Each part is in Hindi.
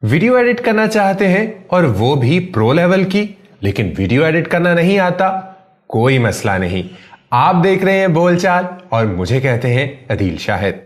वीडियो एडिट करना चाहते हैं और वो भी प्रो लेवल की, लेकिन वीडियो एडिट करना नहीं आता? कोई मसला नहीं। आप देख रहे हैं बोलचाल और मुझे कहते हैं अदील शाहिद।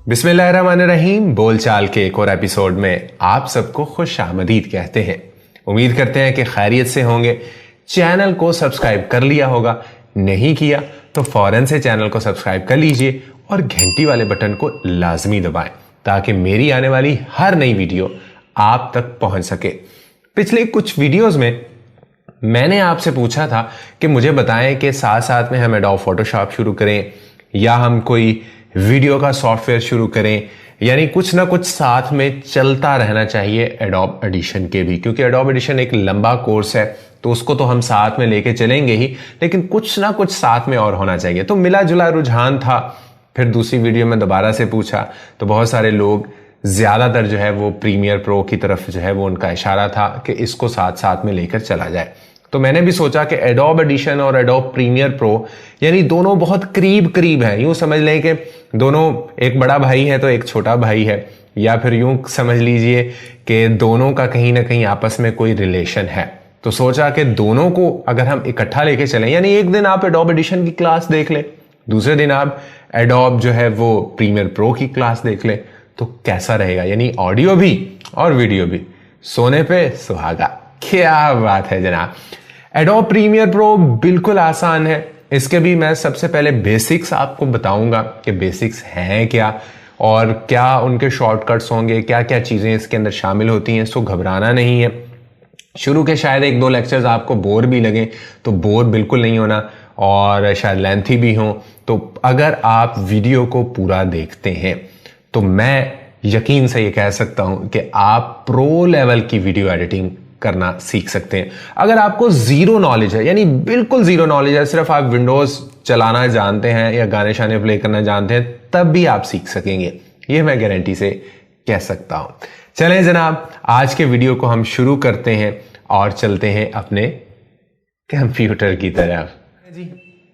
बिस्मिल्लाहिर्रहमानिर्रहीम। बोलचाल के एक और एपिसोड में आप सबको खुश आमदीद कहते हैं। उम्मीद करते हैं कि खैरियत से होंगे। चैनल को सब्सक्राइब कर लिया होगा, नहीं किया तो फौरन से चैनल को सब्सक्राइब कर लीजिए और घंटी वाले बटन को लाजमी दबाएं ताकि मेरी आने वाली हर नई वीडियो आप तक पहुंच सके। पिछले कुछ वीडियोस में मैंने आपसे पूछा था कि मुझे बताएं कि साथ साथ में हम एडोब फोटोशॉप शुरू करें या हम कोई वीडियो का सॉफ्टवेयर शुरू करें, यानी कुछ ना कुछ साथ में चलता रहना चाहिए एडोब एडिशन के भी, क्योंकि एडोब एडिशन एक लंबा कोर्स है तो उसको तो हम साथ में लेके चलेंगे ही, लेकिन कुछ ना कुछ साथ में और होना चाहिए। तो मिला जुला रुझान था। फिर दूसरी वीडियो में दोबारा से पूछा तो बहुत सारे लोग, ज्यादातर जो है वो प्रीमियर प्रो की तरफ जो है वो उनका इशारा था कि इसको साथ साथ में लेकर चला जाए। तो मैंने भी सोचा कि एडोब एडिशन और एडोब प्रीमियर प्रो यानी दोनों बहुत करीब करीब हैं। यूं समझ लें कि दोनों, एक बड़ा भाई है तो एक छोटा भाई है, या फिर यूं समझ लीजिए कि दोनों का कहीं ना कहीं आपस में कोई रिलेशन है। तो सोचा कि दोनों को अगर हम इकट्ठा लेके चलें, यानी एक दिन आप एडोब एडिशन की क्लास देख लें, दूसरे दिन आप एडोब जो है वो प्रीमियर प्रो की क्लास देख लें, तो कैसा रहेगा? यानी ऑडियो भी और वीडियो भी, सोने पे सुहागा। क्या बात है जनाब। एडोब प्रीमियर प्रो बिल्कुल आसान है। इसके भी मैं सबसे पहले बेसिक्स आपको बताऊंगा कि बेसिक्स हैं क्या और क्या उनके शॉर्टकट्स होंगे, क्या क्या चीजें इसके अंदर शामिल होती हैं। सो घबराना नहीं है। शुरू के शायद एक दो लेक्चर्स आपको बोर भी लगे, तो बोर बिल्कुल नहीं होना, और शायद लेंथी भी हो। तो अगर आप वीडियो को पूरा देखते हैं तो मैं यकीन से ये कह सकता हूं कि आप प्रो लेवल की वीडियो एडिटिंग करना सीख सकते हैं। अगर आपको जीरो नॉलेज है, यानी बिल्कुल जीरो नॉलेज है, सिर्फ आप विंडोज चलाना जानते हैं या गाने शाने प्ले करना जानते हैं, तब भी आप सीख सकेंगे, ये मैं गारंटी से कह सकता हूं। चलें जनाब, आज के वीडियो को हम शुरू करते हैं और चलते हैं अपने कंप्यूटर की तरफ।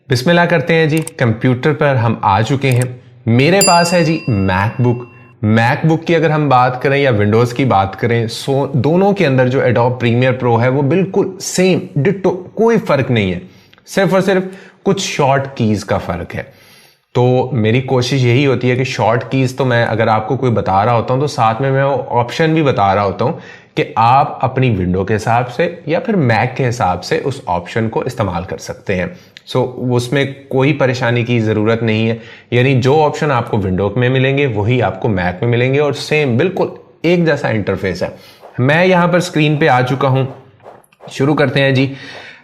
बिस्मिल्लाह करते हैं जी। कंप्यूटर पर हम आ चुके हैं। मेरे पास है जी मैकबुक। मैकबुक की अगर हम बात करें या विंडोज की बात करें, सो दोनों के अंदर जो एडोब प्रीमियर प्रो है वो बिल्कुल सेम डिट्टो, कोई फर्क नहीं है, सिर्फ और सिर्फ कुछ शॉर्ट कीज का फर्क है। तो मेरी कोशिश यही होती है कि शॉर्ट कीज तो मैं अगर आपको कोई बता रहा होता हूं तो साथ में मैं वो ऑप्शन भी बता रहा होता हूं कि आप अपनी विंडो के हिसाब से या फिर मैक के हिसाब से उस ऑप्शन को इस्तेमाल कर सकते हैं। सो उसमें कोई परेशानी की ज़रूरत नहीं है। यानी जो ऑप्शन आपको विंडो में मिलेंगे वही आपको मैक में मिलेंगे और सेम बिल्कुल एक जैसा इंटरफेस है। मैं यहां पर स्क्रीन पे आ चुका हूं। शुरू करते हैं जी।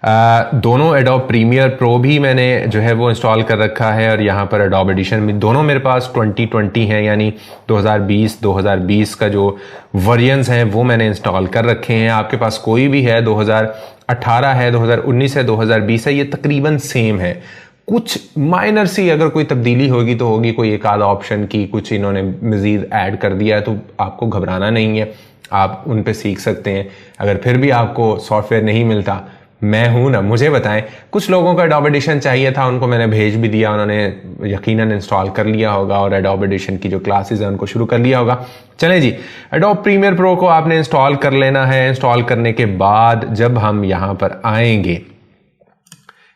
दोनों एडोब प्रीमियर प्रो भी मैंने जो है वो इंस्टॉल कर रखा है और यहाँ पर एडोब एडिशन में दोनों मेरे पास 2020 है, यानी 2020 का जो वर्जन्स हैं वो मैंने इंस्टॉल कर रखे हैं। आपके पास कोई भी है, 2018 है, 2019 है, 2020 है, ये तकरीबन सेम है। कुछ माइनर सी अगर कोई तब्दीली होगी तो होगी, कोई एक आधा ऑप्शन की कुछ इन्होंने मजीद ऐड कर दिया है, तो आपको घबराना नहीं है, आप उन पे सीख सकते हैं। अगर फिर भी आपको सॉफ्टवेयर नहीं मिलता, मैं हूं ना, मुझे बताएं। कुछ लोगों को एडोब एडिशन चाहिए था, उनको मैंने भेज भी दिया, उन्होंने यकीनन इंस्टॉल कर लिया होगा और एडोब एडिशन की जो क्लासेस हैं उनको शुरू कर लिया होगा। चलें जी, एडोब प्रीमियर प्रो को आपने इंस्टॉल कर लेना है। इंस्टॉल करने के बाद जब हम यहां पर आएंगे,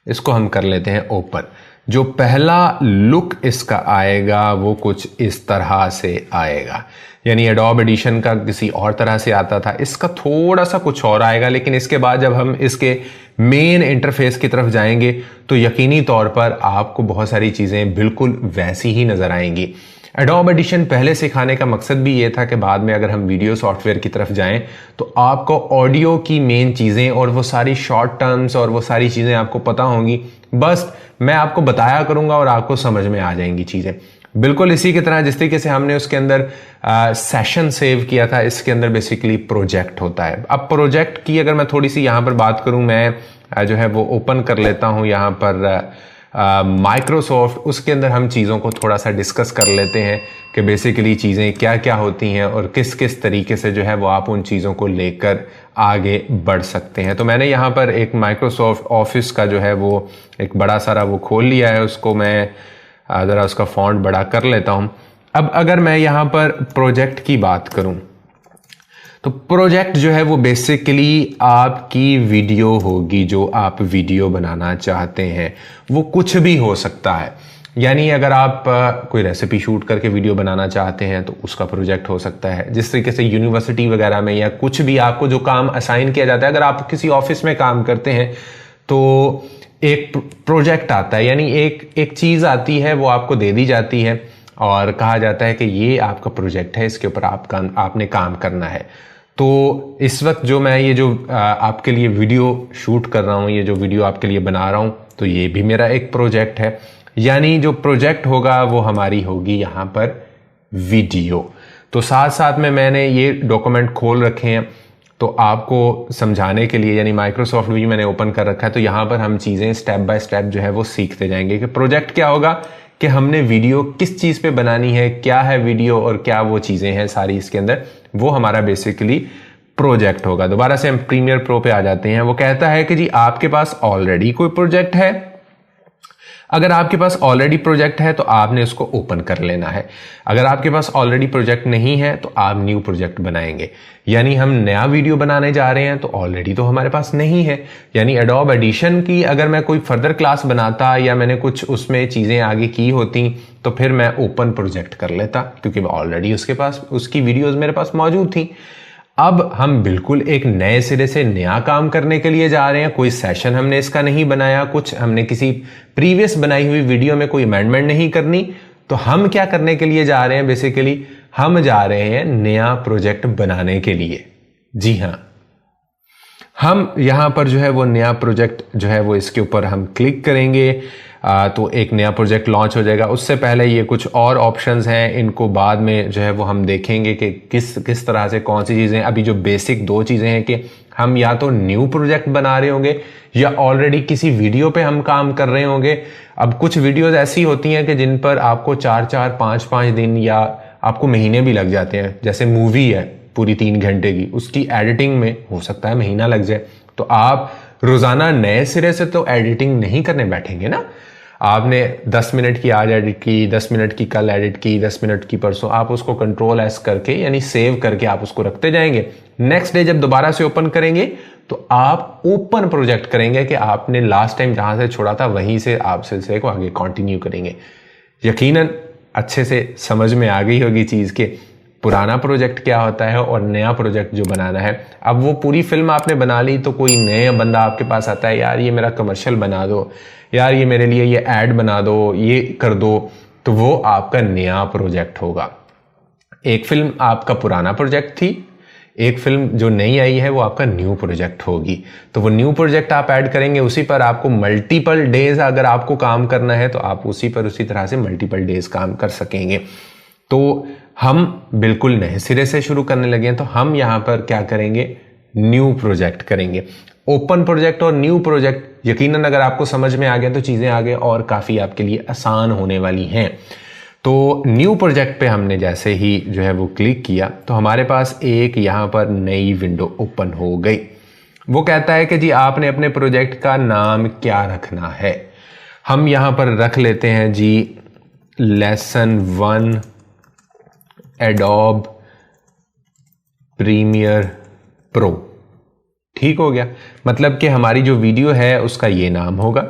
इसको हम कर लेते हैं ओपन। जो पहला लुक इसका आएगा वो कुछ इस तरह से आएगा, यानी एडोब एडिशन का किसी और तरह से आता था, इसका थोड़ा सा कुछ और आएगा। लेकिन इसके बाद जब हम इसके मेन इंटरफेस की तरफ जाएंगे तो यकीनी तौर पर आपको बहुत सारी चीजें बिल्कुल वैसी ही नजर आएंगी। एडोब एडिशन पहले सिखाने का मकसद भी ये था कि बाद में अगर हम वीडियो सॉफ्टवेयर की तरफ जाएं तो आपको ऑडियो की मेन चीजें और वो सारी शॉर्ट टर्म्स और वो सारी चीजें आपको पता होंगी। बस मैं आपको बताया करूंगा और आपको समझ में आ जाएंगी चीजें, बिल्कुल इसी की तरह जिस तरीके से हमने उसके अंदर सेशन सेव किया था। इसके अंदर बेसिकली प्रोजेक्ट होता है। अब प्रोजेक्ट की अगर मैं थोड़ी सी यहाँ पर बात करूं, मैं जो है वो ओपन कर लेता हूं यहाँ पर माइक्रोसॉफ्ट। उसके अंदर हम चीज़ों को थोड़ा सा डिस्कस कर लेते हैं कि बेसिकली चीज़ें क्या क्या होती हैं और किस किस तरीके से जो है वो आप उन चीज़ों को लेकर आगे बढ़ सकते हैं। तो मैंने यहाँ पर एक माइक्रोसॉफ्ट ऑफिस का जो है वो एक बड़ा सारा वो खोल लिया है। उसको मैं ज़रा उसका फॉन्ट बड़ा कर लेता हूँ। अब अगर मैं यहां पर प्रोजेक्ट की बात करूं तो प्रोजेक्ट जो है वो बेसिकली आपकी वीडियो होगी, जो आप वीडियो बनाना चाहते हैं वो कुछ भी हो सकता है। यानी अगर आप कोई रेसिपी शूट करके वीडियो बनाना चाहते हैं तो उसका प्रोजेक्ट हो सकता है। जिस तरीके से यूनिवर्सिटी वगैरह में या कुछ भी आपको जो काम असाइन किया जाता है, अगर आप किसी ऑफिस में काम करते हैं तो एक प्रोजेक्ट आता है, यानी एक चीज आती है, वो आपको दे दी जाती है और कहा जाता है कि ये आपका प्रोजेक्ट है, इसके ऊपर आपने काम करना है। तो इस वक्त जो मैं ये जो आपके लिए वीडियो शूट कर रहा हूं, ये जो वीडियो आपके लिए बना रहा हूं, तो ये भी मेरा एक प्रोजेक्ट है। यानी जो प्रोजेक्ट होगा वो हमारी होगी यहां पर वीडियो। तो साथ साथ में मैंने ये डॉक्यूमेंट खोल रखे हैं तो आपको समझाने के लिए, यानी माइक्रोसॉफ्ट व्यू मैंने ओपन कर रखा है, तो यहां पर हम चीजें स्टेप बाय स्टेप जो है वो सीखते जाएंगे कि प्रोजेक्ट क्या होगा, कि हमने वीडियो किस चीज पे बनानी है, क्या है वीडियो और क्या वो चीजें हैं सारी इसके अंदर, वो हमारा बेसिकली प्रोजेक्ट होगा। दोबारा से हम प्रीमियर प्रो पे आ जाते हैं। वो कहता है कि जी आपके पास ऑलरेडी कोई प्रोजेक्ट है। अगर आपके पास ऑलरेडी प्रोजेक्ट है तो आपने उसको ओपन कर लेना है। अगर आपके पास ऑलरेडी प्रोजेक्ट नहीं है तो आप न्यू प्रोजेक्ट बनाएंगे। यानी हम नया वीडियो बनाने जा रहे हैं तो ऑलरेडी तो हमारे पास नहीं है। यानी एडोब एडिशन की अगर मैं कोई फर्दर क्लास बनाता या मैंने कुछ उसमें चीजें आगे की होती तो फिर मैं ओपन प्रोजेक्ट कर लेता, क्योंकि ऑलरेडी उसके पास उसकी वीडियोज मेरे पास मौजूद थी। अब हम बिल्कुल एक नए सिरे से नया काम करने के लिए जा रहे हैं। कोई सेशन हमने इसका नहीं बनाया, कुछ हमने किसी प्रीवियस बनाई हुई वीडियो में कोई अमेंडमेंट नहीं करनी। तो हम क्या करने के लिए जा रहे हैं, बेसिकली हम जा रहे हैं नया प्रोजेक्ट बनाने के लिए। जी हां, हम यहां पर जो है वो नया प्रोजेक्ट जो है वो इसके ऊपर हम क्लिक करेंगे तो एक नया प्रोजेक्ट लॉन्च हो जाएगा। उससे पहले ये कुछ और ऑप्शंस हैं, इनको बाद में जो है वो हम देखेंगे कि किस तरह से कौन सी चीज़ें। अभी जो बेसिक दो चीज़ें हैं कि हम या तो न्यू प्रोजेक्ट बना रहे होंगे या ऑलरेडी किसी वीडियो पे हम काम कर रहे होंगे। अब कुछ वीडियोज ऐसी होती हैं कि जिन पर आपको 4-4, 5-5 दिन या आपको महीने भी लग जाते हैं। जैसे मूवी है पूरी 3 घंटे की, उसकी एडिटिंग में हो सकता है महीना लग जाए। तो आप रोजाना नए सिरे से तो एडिटिंग नहीं करने बैठेंगे ना। आपने 10 मिनट की आज एडिट की, 10 मिनट की कल एडिट की, 10 मिनट की परसों, आप उसको कंट्रोल एस करके यानी सेव करके आप उसको रखते जाएंगे। नेक्स्ट डे जब दोबारा से ओपन करेंगे तो आप ओपन प्रोजेक्ट करेंगे कि आपने लास्ट टाइम जहां से छोड़ा था वहीं से आप सिलसिले को आगे कंटिन्यू करेंगे। यकीनन अच्छे से समझ में आ गई होगी चीज के पुराना प्रोजेक्ट क्या होता है और नया प्रोजेक्ट जो बनाना है। अब वो पूरी फिल्म आपने बना ली तो कोई नया बंदा आपके पास आता है, यार ये मेरा कमर्शियल बना दो, यार ये मेरे लिए ये ऐड बना दो, ये कर दो, तो वो आपका नया प्रोजेक्ट होगा। एक फिल्म आपका पुराना प्रोजेक्ट थी, एक फिल्म जो नई आई है वो आपका न्यू प्रोजेक्ट होगी। तो वो न्यू प्रोजेक्ट आप ऐड करेंगे, उसी पर आपको मल्टीपल डेज अगर आपको काम करना है तो आप उसी तरह से मल्टीपल डेज काम कर सकेंगे। तो हम बिल्कुल नए सिरे से शुरू करने लगे हैं, तो हम यहां पर क्या करेंगे, न्यू प्रोजेक्ट करेंगे। ओपन प्रोजेक्ट और न्यू प्रोजेक्ट यकीनन अगर आपको समझ में आ गया तो चीजें आगे और काफी आपके लिए आसान होने वाली हैं। तो न्यू प्रोजेक्ट पे हमने जैसे ही जो है वो क्लिक किया तो हमारे पास एक यहां पर नई विंडो ओपन हो गई। वो कहता है कि जी आपने अपने प्रोजेक्ट का नाम क्या रखना है। हम यहां पर रख लेते हैं जी लेसन 1 एडोब प्रीमियर प्रो। ठीक हो गया, मतलब कि हमारी जो वीडियो है उसका ये नाम होगा।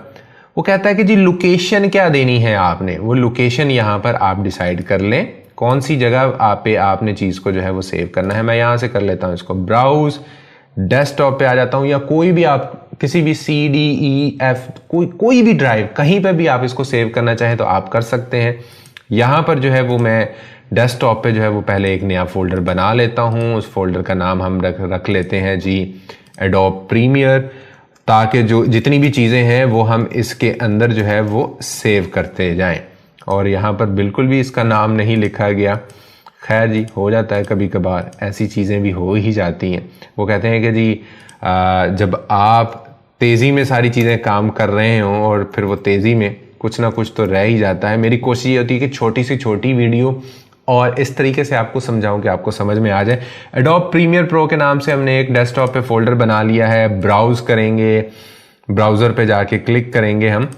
वो कहता है कि जी लोकेशन क्या देनी है आपने, वो लोकेशन यहां पर आप डिसाइड कर लें, कौन सी जगह आपने चीज को जो है वो सेव करना है। मैं यहां से कर लेता हूं इसको ब्राउज, डेस्कटॉप पे आ जाता हूं, या कोई भी आप किसी भी CD-E-F कोई भी ड्राइव कहीं पे भी आप इसको सेव करना चाहें तो आप कर सकते हैं। यहां पर जो है वो मैं डेस्कटॉप पे जो है वो पहले एक नया फोल्डर बना लेता हूं। उस फोल्डर का नाम हम रख लेते हैं जी एडोब प्रीमियर, ताकि जो जितनी भी चीज़ें हैं वो हम इसके अंदर जो है वो सेव करते जाएं। और यहाँ पर बिल्कुल भी इसका नाम नहीं लिखा गया। खैर जी, हो जाता है कभी कभार, ऐसी चीज़ें भी हो ही जाती हैं। वो कहते हैं कि जी जब आप तेज़ी में सारी चीज़ें काम कर रहे हों और फिर वो तेज़ी में कुछ ना कुछ तो रह ही जाता है। मेरी कोशिश ये होती है कि छोटी से छोटी वीडियो और इस तरीके से आपको समझाऊं कि आपको समझ में आ जाए। एडोब प्रीमियर प्रो के नाम से हमने एक डेस्कटॉप पे फोल्डर बना लिया है। ब्राउज करेंगे, ब्राउजर पे जाके क्लिक करेंगे हम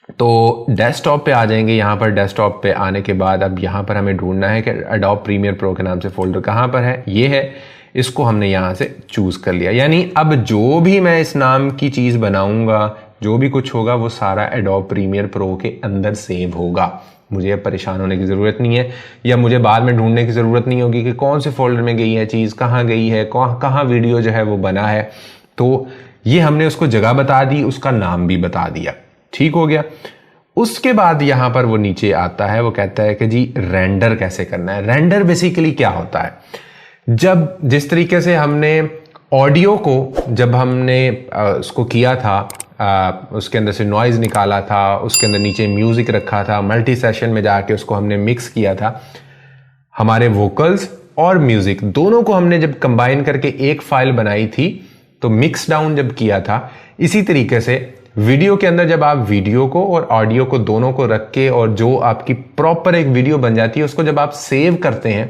तो डेस्कटॉप पे आ जाएंगे। यहाँ पर डेस्कटॉप पे आने के बाद अब यहाँ पर हमें ढूंढना है कि एडोब प्रीमियर प्रो के नाम से फोल्डर कहाँ पर है। ये है, इसको हमने यहाँ से चूज कर लिया। यानी अब जो भी मैं इस नाम की चीज बनाऊंगा, जो भी कुछ होगा, वो सारा एडोब प्रीमियर प्रो के अंदर सेव होगा। मुझे परेशान होने की जरूरत नहीं है, या मुझे बाद में ढूंढने की जरूरत नहीं होगी कि कौन से फोल्डर में गई है चीज, कहाँ गई है, कहाँ वीडियो जो है वो बना है। तो ये हमने उसको जगह बता दी, उसका नाम भी बता दिया, ठीक हो गया। उसके बाद यहां पर वो नीचे आता है, वो कहता है कि जी रेंडर कैसे करना है। रेंडर बेसिकली क्या होता है, जब जिस तरीके से हमने ऑडियो को जब हमने उसको किया था, उसके अंदर से नॉइज निकाला था, उसके अंदर नीचे म्यूजिक रखा था, मल्टी सेशन में जाके उसको हमने मिक्स किया था, हमारे वोकल्स और म्यूजिक दोनों को हमने जब कंबाइन करके एक फाइल बनाई थी, तो मिक्स डाउन जब किया था, इसी तरीके से वीडियो के अंदर जब आप वीडियो को और ऑडियो को दोनों को रख के और जो आपकी प्रॉपर एक वीडियो बन जाती है, उसको जब आप सेव करते हैं,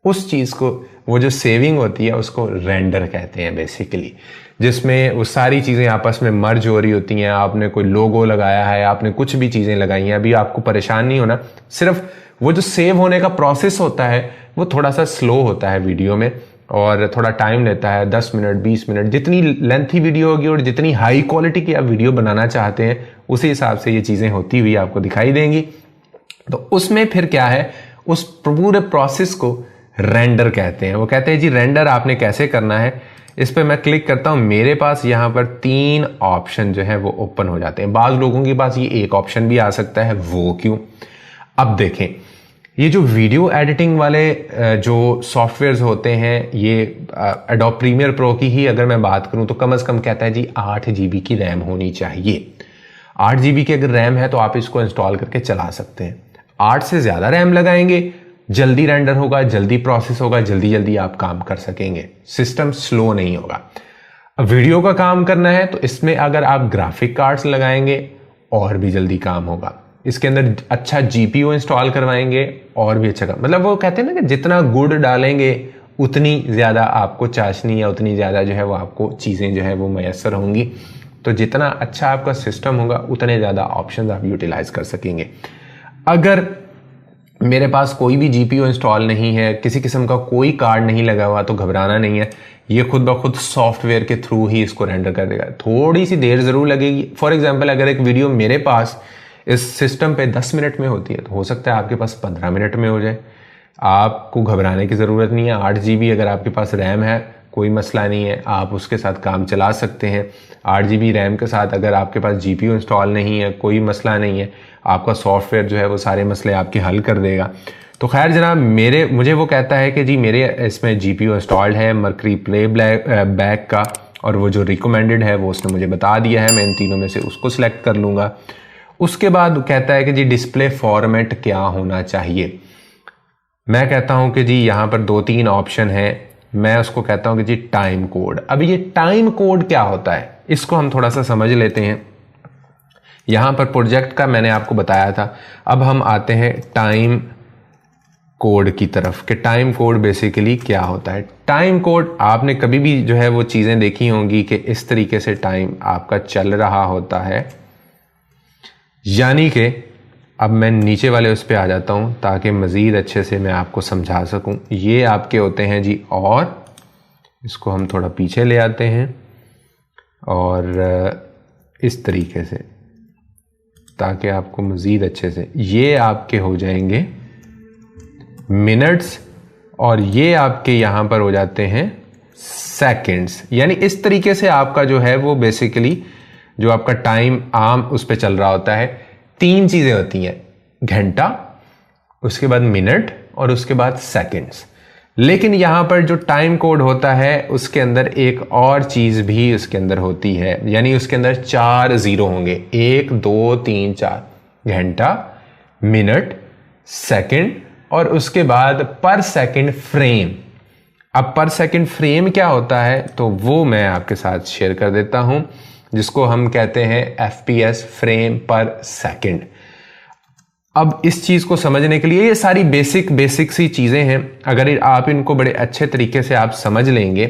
उस चीज को, वो जो सेविंग होती है उसको रेंडर कहते हैं बेसिकली, जिसमें वो सारी चीजें आपस में मर्ज हो रही होती हैं। आपने कोई लोगो लगाया है, आपने कुछ भी चीजें लगाई हैं, अभी आपको परेशान नहीं होना। सिर्फ वो जो सेव होने का प्रोसेस होता है वो थोड़ा सा स्लो होता है वीडियो में, और थोड़ा टाइम लेता है, 10 मिनट 20 मिनट, जितनी लेंथी वीडियो होगी और जितनी हाई क्वालिटी की आप वीडियो बनाना चाहते हैं उसी हिसाब से ये चीजें होती हुई आपको दिखाई देंगी। तो उसमें फिर क्या है, उस पूरे प्रोसेस को रेंडर कहते हैं। वो कहते हैं जी रेंडर आपने कैसे करना है। इस पर मैं क्लिक करता हूं, मेरे पास यहां पर 3 ऑप्शन जो है वो ओपन हो जाते हैं। बाज लोगों के पास ये एक ऑप्शन भी आ सकता है, वो क्यों? अब देखें, ये जो वीडियो एडिटिंग वाले जो सॉफ्टवेयर्स होते हैं, ये एडोब प्रीमियर प्रो की ही अगर मैं बात करूं तो कम से कम कहता है जी 8 GB की रैम होनी चाहिए। 8 GB की अगर रैम है तो आप इसको इंस्टॉल करके चला सकते हैं। 8 से ज्यादा रैम लगाएंगे, जल्दी रेंडर होगा, जल्दी प्रोसेस होगा, जल्दी जल्दी आप काम कर सकेंगे, सिस्टम स्लो नहीं होगा। अब वीडियो का काम करना है तो इसमें अगर आप ग्राफिक कार्ड्स लगाएंगे और भी जल्दी काम होगा। इसके अंदर अच्छा GPU इंस्टॉल करवाएंगे और भी अच्छा काम, मतलब वो कहते हैं ना कि जितना गुड़ डालेंगे उतनी ज्यादा आपको चाशनी या उतनी ज्यादा जो है वो आपको चीजें जो है वो मैसर होंगी। तो जितना अच्छा आपका सिस्टम होगा उतने ज्यादा ऑप्शंस आप यूटिलाइज कर सकेंगे। अगर मेरे पास कोई भी GPU इंस्टॉल नहीं है, किसी किस्म का कोई कार्ड नहीं लगा हुआ, तो घबराना नहीं है, ये खुद ब खुद सॉफ्टवेयर के थ्रू ही इसको रेंडर कर देगा। थोड़ी सी देर जरूर लगेगी। फॉर एग्जांपल, अगर एक वीडियो मेरे पास इस सिस्टम पे 10 मिनट में होती है तो हो सकता है आपके पास 15 मिनट में हो जाए। आपको घबराने की ज़रूरत नहीं है। 8 GB अगर आपके पास रैम है, कोई मसला नहीं है, आप उसके साथ काम चला सकते हैं। 8 GB रैम के साथ अगर आपके पास GPU इंस्टॉल नहीं है, कोई मसला नहीं है, आपका सॉफ्टवेयर जो है वो सारे मसले आपके हल कर देगा। तो खैर जनाब, मुझे वो कहता है कि जी मेरे इसमें GPU इंस्टॉल्ड है मर्करी प्ले बैक का, और वो जो रिकमेंडेड है वो उसने मुझे बता दिया है। मैं इन तीनों में से उसको सिलेक्ट कर लूँगा। उसके बाद कहता है कि जी डिस्प्ले फॉर्मेट क्या होना चाहिए। मैं कहता हूं कि जी यहां पर 2-3 ऑप्शन है। मैं उसको कहता हूं कि जी टाइम कोड। अब ये टाइम कोड क्या होता है, इसको हम थोड़ा सा समझ लेते हैं। यहां पर प्रोजेक्ट का मैंने आपको बताया था। अब हम आते हैं टाइम कोड की तरफ कि टाइम कोड बेसिकली क्या होता है। टाइम कोड आपने कभी भी जो है वो चीजें देखी होंगी कि इस तरीके से टाइम आपका चल रहा होता है। यानी कि अब मैं नीचे वाले उस पर आ जाता हूं ताकि मज़ीद अच्छे से मैं आपको समझा सकूं। ये आपके होते हैं जी, और इसको हम थोड़ा पीछे ले आते हैं और इस तरीके से, ताकि आपको मज़ीद अच्छे से, ये आपके हो जाएंगे मिनट्स और ये आपके यहां पर हो जाते हैं सेकंड्स। यानी इस तरीके से आपका जो है वो बेसिकली जो आपका टाइम आम उस पर चल रहा होता है। 3 चीजें होती हैं, घंटा, उसके बाद मिनट और उसके बाद सेकंड्स। लेकिन यहां पर जो टाइम कोड होता है उसके अंदर एक और चीज भी उसके अंदर होती है, यानी उसके अंदर 4 जीरो होंगे, 1 2 3 4, घंटा, मिनट, सेकंड और उसके बाद पर सेकंड फ्रेम। अब पर सेकंड फ्रेम क्या होता है तो वो मैं आपके साथ शेयर कर देता हूं, जिसको हम कहते हैं FPS, फ्रेम पर सेकंड। अब इस चीज को समझने के लिए ये सारी बेसिक सी चीजें हैं। अगर आप इनको बड़े अच्छे तरीके से आप समझ लेंगे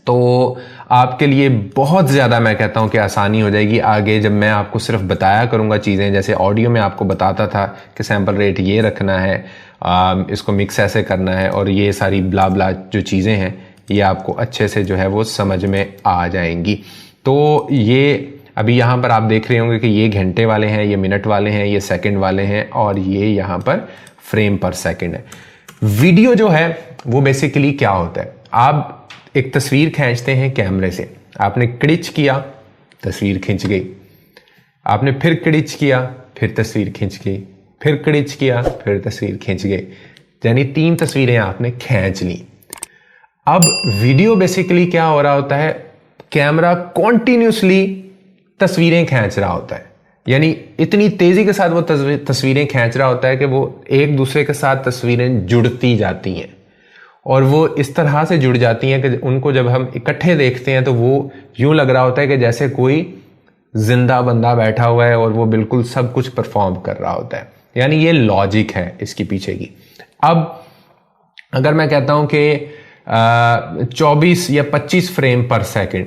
तो आपके लिए बहुत ज़्यादा मैं कहता हूं कि आसानी हो जाएगी आगे, जब मैं आपको सिर्फ बताया करूंगा चीज़ें। जैसे ऑडियो में आपको बताता था कि सैंपल रेट ये रखना है, इसको मिक्स ऐसे करना है, और ये सारी ब्ला ब्ला जो चीज़ें हैं ये आपको अच्छे से जो है वो समझ में आ जाएंगी। तो ये अभी यहाँ पर आप देख रहे होंगे कि ये घंटे वाले हैं, ये मिनट वाले हैं, ये सेकंड वाले हैं, और ये यहाँ पर फ्रेम पर सेकंड है। वीडियो जो है वो बेसिकली क्या होता है, आप एक तस्वीर खींचते हैं कैमरे से, आपने क्लिच किया, तस्वीर खिंच गई, आपने फिर क्लिच किया, फिर तस्वीर खिंच गई, फिर क्लिच किया, फिर तस्वीर खिंच गई, यानी 3 तस्वीरें आपने खींच ली। अब वीडियो बेसिकली क्या हो रहा होता है, कैमरा कॉन्टिन्यूसली तस्वीरें खींच रहा होता है, यानी इतनी तेजी के साथ वो तस्वीरें खींच रहा होता है कि वो एक दूसरे के साथ तस्वीरें जुड़ती जाती हैं, और वो इस तरह से जुड़ जाती हैं कि उनको जब हम इकट्ठे देखते हैं तो वो यूं लग रहा होता है कि जैसे कोई जिंदा बंदा बैठा हुआ है और वो बिल्कुल सब कुछ परफॉर्म कर रहा होता है। यानी ये लॉजिक है इसकी पीछे की। अब अगर मैं कहता हूं कि 24 या 25 फ्रेम पर सेकंड,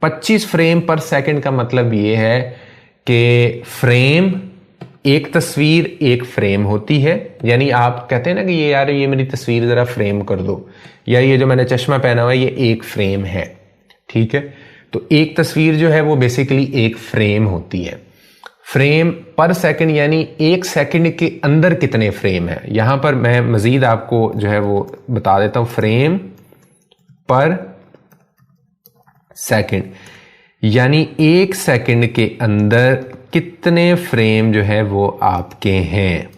25 फ्रेम पर सेकंड का मतलब ये है कि फ्रेम, एक तस्वीर एक फ्रेम होती है। यानी आप कहते हैं ना कि ये यार ये मेरी तस्वीर जरा फ्रेम कर दो, या ये जो मैंने चश्मा पहना हुआ है ये एक फ्रेम है, ठीक है। तो एक तस्वीर जो है वो बेसिकली एक फ्रेम होती है। फ्रेम पर सेकंड यानी एक सेकंड के अंदर कितने फ्रेम है, यहां पर मैं मजीद आपको जो है वो बता देता हूं। फ्रेम पर सेकंड यानी एक सेकंड के अंदर कितने फ्रेम जो है वो आपके हैं।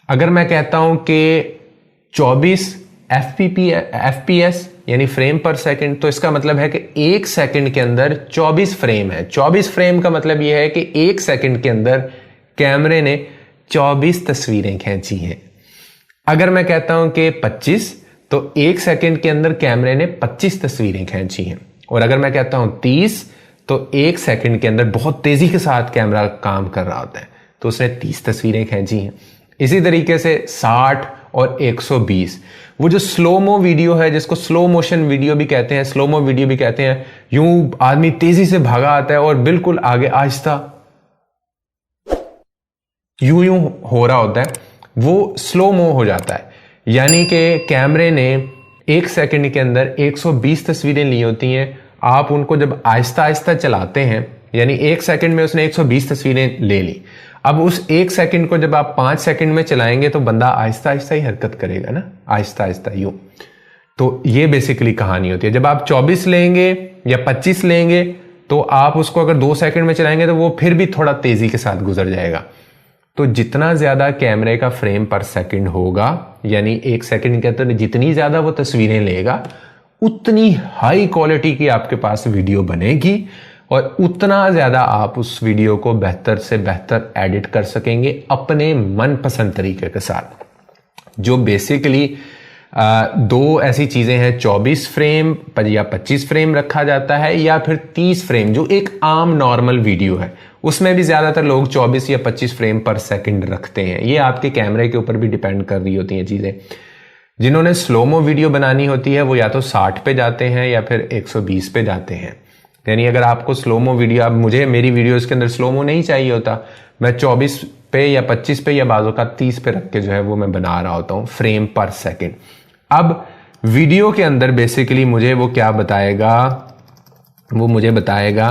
अगर मैं कहता हूं कि 24 FPS यानी फ्रेम पर सेकंड, तो इसका मतलब है कि एक सेकंड के अंदर 24 फ्रेम है। 24 फ्रेम का मतलब यह है कि एक सेकंड के अंदर कैमरे ने 24 तस्वीरें खींची हैं। अगर मैं कहता हूं कि 25, तो एक सेकंड के अंदर कैमरे ने 25 तस्वीरें खींची हैं। और अगर मैं कहता हूं 30, तो एक सेकंड के अंदर बहुत तेजी के साथ कैमरा काम कर रहा होता है, तो उसने 30 तस्वीरें खींची हैं। इसी तरीके से 60 और 120, वो जो स्लोमो वीडियो है, जिसको स्लो मोशन वीडियो भी कहते हैं, स्लोमो वीडियो भी कहते हैं, यूं आदमी तेजी से भागा आता है और बिल्कुल आगे आहिस्ता यूं यूं हो रहा होता है, वो स्लोमो हो जाता है। यानी कि कैमरे ने एक सेकंड के अंदर 120 तस्वीरें ली होती हैं। आप उनको जब आहिस्ता आहिस्ता चलाते हैं, यानी एक सेकंड में उसने 120 तस्वीरें ले ली। अब उस एक सेकंड को जब आप 5 सेकंड में चलाएंगे तो बंदा आहिस्ता आहिस्ता ही हरकत करेगा ना, आहिस्ता आहिस्ता यूं। तो ये बेसिकली कहानी होती है। जब आप 24 लेंगे या 25 लेंगे तो आप उसको अगर 2 सेकंड में चलाएंगे तो वो फिर भी थोड़ा तेजी के साथ गुजर जाएगा। तो जितना ज्यादा कैमरे का फ्रेम पर सेकंड होगा, यानी एक सेकंड के अंदर जितनी ज्यादा वो तस्वीरें लेगा, उतनी हाई क्वालिटी की आपके पास वीडियो बनेगी और उतना ज्यादा आप उस वीडियो को बेहतर से बेहतर एडिट कर सकेंगे अपने मनपसंद तरीके के साथ। जो बेसिकली 2 ऐसी चीजें हैं, 24 फ्रेम या 25 फ्रेम रखा जाता है, या फिर 30 फ्रेम जो एक आम नॉर्मल वीडियो है, उसमें भी ज्यादातर लोग 24 या 25 फ्रेम पर सेकंड रखते हैं। ये आपके कैमरे के ऊपर भी डिपेंड कर रही होती हैं चीजें। जिन्होंने स्लोमो वीडियो बनानी होती है वो या तो 60 पे जाते हैं या फिर 120 पे जाते हैं। यानी अगर आपको स्लोमो वीडियो, अब मुझे मेरी वीडियोस के अंदर स्लोमो नहीं चाहिए होता, मैं 24 पे या 25 पे या बाजू का 30 पे रख के जो है वो मैं बना रहा होता हूं फ्रेम पर सेकंड। अब वीडियो के अंदर बेसिकली मुझे वो क्या बताएगा, वो मुझे बताएगा